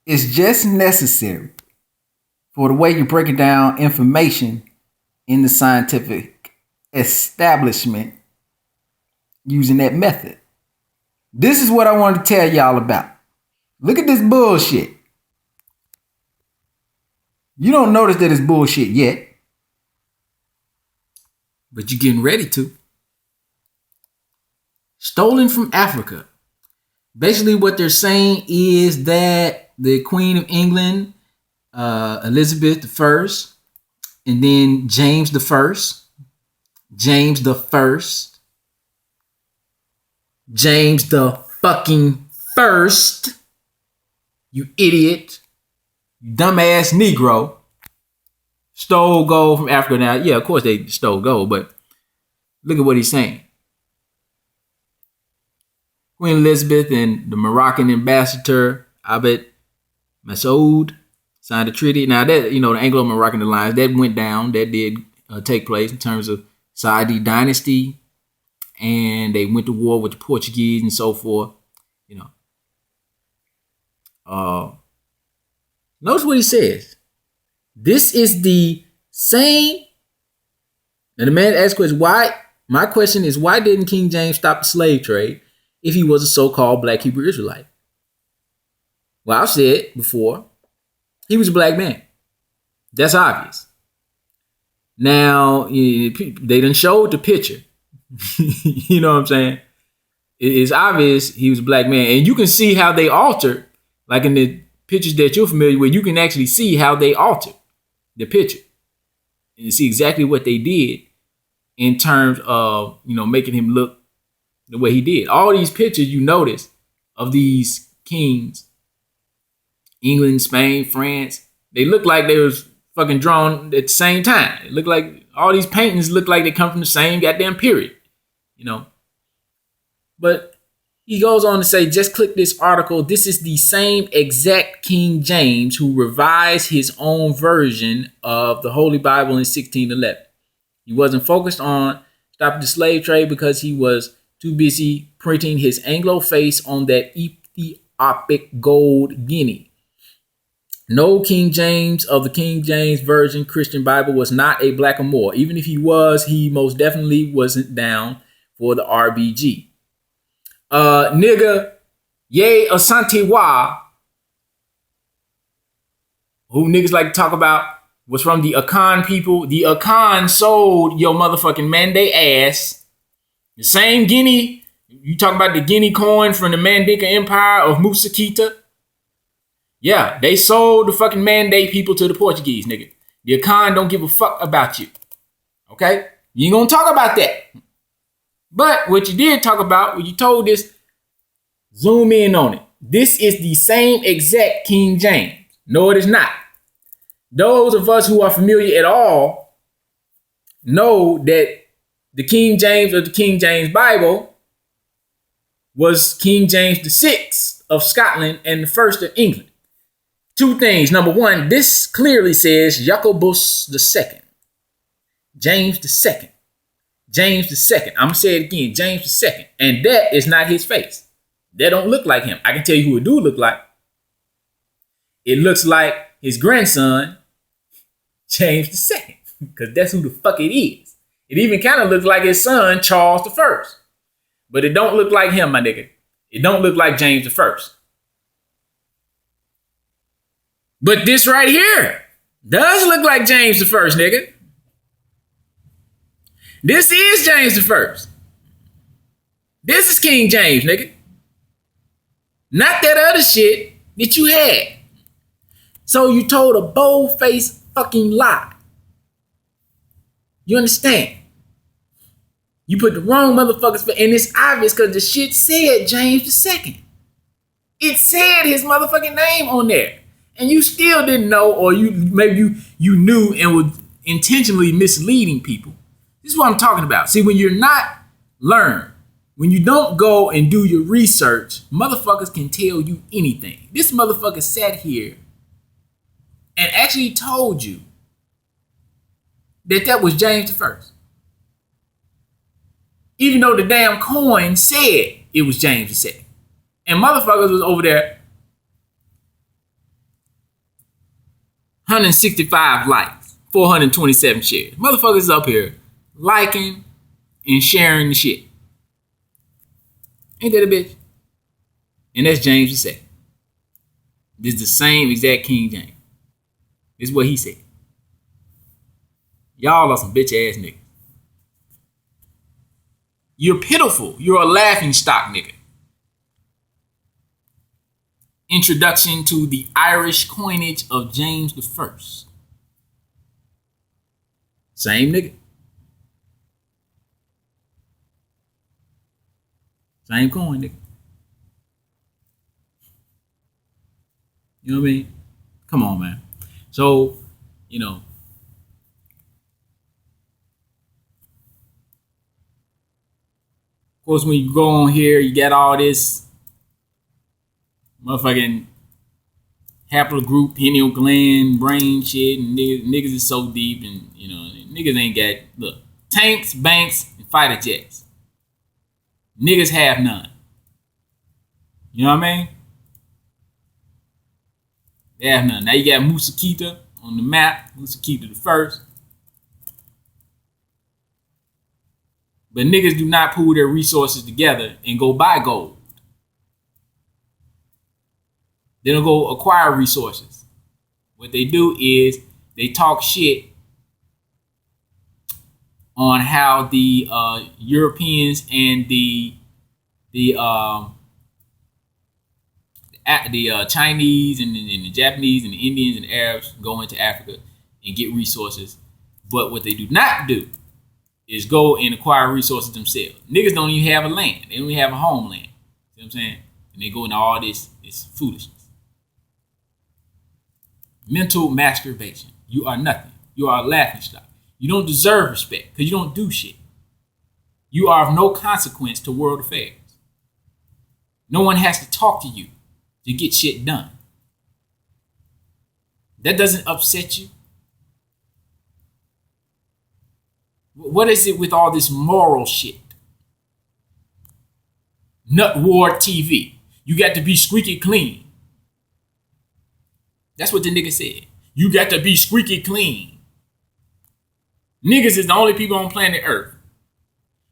It's just necessary for the way you're breaking down information in the scientific establishment using that method. This is what I wanted to tell y'all about. Look at this bullshit. You don't notice that it's bullshit yet, but you're getting ready to. Stolen from Africa. Basically what they're saying is that the Queen of England, Elizabeth I, and then James the fucking first, you idiot, you dumbass Negro, stole gold from Africa. Now, yeah, of course they stole gold, but look at what he's saying. Queen Elizabeth and the Moroccan ambassador, Abed Masoud, signed a treaty. Now, that, the Anglo-Moroccan alliance, that went down. That did take place in terms of Saudi dynasty. And they went to war with the Portuguese and so forth. Notice what he says. This is the same. And the man asked question, why? My question is, why didn't King James stop the slave trade if he was a so-called black Hebrew Israelite? Well, I've said before, he was a black man. That's obvious. Now, they done showed the picture. You know what I'm saying? It's obvious he was a black man. And you can see how they altered, like in the pictures that you're familiar with, you can actually see how they altered the picture. And you see exactly what they did in terms of, making him look the way he did. All these pictures you notice of these kings, England, Spain, France, they look like they was fucking drawn at the same time. It looked like all these paintings look like they come from the same goddamn period, But he goes on to say, just click this article. This is the same exact King James who revised his own version of the Holy Bible in 1611. He wasn't focused on stopping the slave trade because he was too busy printing his Anglo face on that Ethiopic gold guinea. No, King James of the King James Version Christian Bible was not a blackamoor. Even if he was, he most definitely wasn't down for the RBG. Nigga, Ye Asante Wa, who niggas like to talk about, was from the Akan people. The Akan sold your motherfucking Mande ass. The same Guinea, you talk about the Guinea coin from the Mandinka Empire of Musa Kita. Yeah, they sold the fucking Mande people to the Portuguese, nigga. The Akan don't give a fuck about you. Okay? You ain't gonna talk about that. But what you did talk about, when you told this, zoom in on it. This is the same exact King James. No, it is not. Those of us who are familiar at all know that the King James of the King James Bible was King James VI of Scotland and the first of England. Two things. Number one, this clearly says Jacobus II. James II. James II. I'm going to say it again. James II. And that is not his face. That don't look like him. I can tell you who it do look like. It looks like his grandson, James II. Because that's who the fuck it is. It even kind of looks like his son, Charles I. But it don't look like him, my nigga. It don't look like James I. But this right here does look like James I, nigga. This is James I. This is King James, nigga. Not that other shit that you had. So you told a bold-faced fucking lie. You understand? You put the wrong motherfuckers, and it's obvious because the shit said James II. It said his motherfucking name on there. And you still didn't know, or maybe you knew and was intentionally misleading people. This is what I'm talking about. See, when you're not learned, when you don't go and do your research, motherfuckers can tell you anything. This motherfucker sat here and actually told you that was James I. Even though the damn coin said it was James II. And motherfuckers was over there 165 likes, 427 shares. Motherfuckers up here liking and sharing the shit. Ain't that a bitch? And that's James the II. This is the same exact King James. This is what he said. Y'all are some bitch ass niggas. You're pitiful. You're a laughing stock nigga. Introduction to the Irish coinage of James I. Same nigga. Same coin, nigga. You know what I mean? Come on, man. So, you know, of course, when you go on here, you get all this motherfucking haplogroup, pineal gland, brain shit, and niggas is so deep, and you know, niggas ain't got, look, tanks, banks, and fighter jets. Niggas have none. You know what I mean? They have none. Now you got Musa Keita on the map, Musa Keita the first. But niggas do not pool their resources together and go buy gold. They don't go acquire resources. What they do is they talk shit on how the Europeans and the Chinese and the Japanese and the Indians and the Arabs go into Africa and get resources. But what they do not do is go and acquire resources themselves. Niggas don't even have a land. They don't even have a homeland. See what I'm saying? And they go into all this foolishness. Mental masturbation. You are nothing. You are a laughingstock. You don't deserve respect because you don't do shit. You are of no consequence to world affairs. No one has to talk to you to get shit done. That doesn't upset you. What is it with all this moral shit? Nut Ward TV. You got to be squeaky clean. That's what the nigga said. You got to be squeaky clean. Niggas is the only people on planet Earth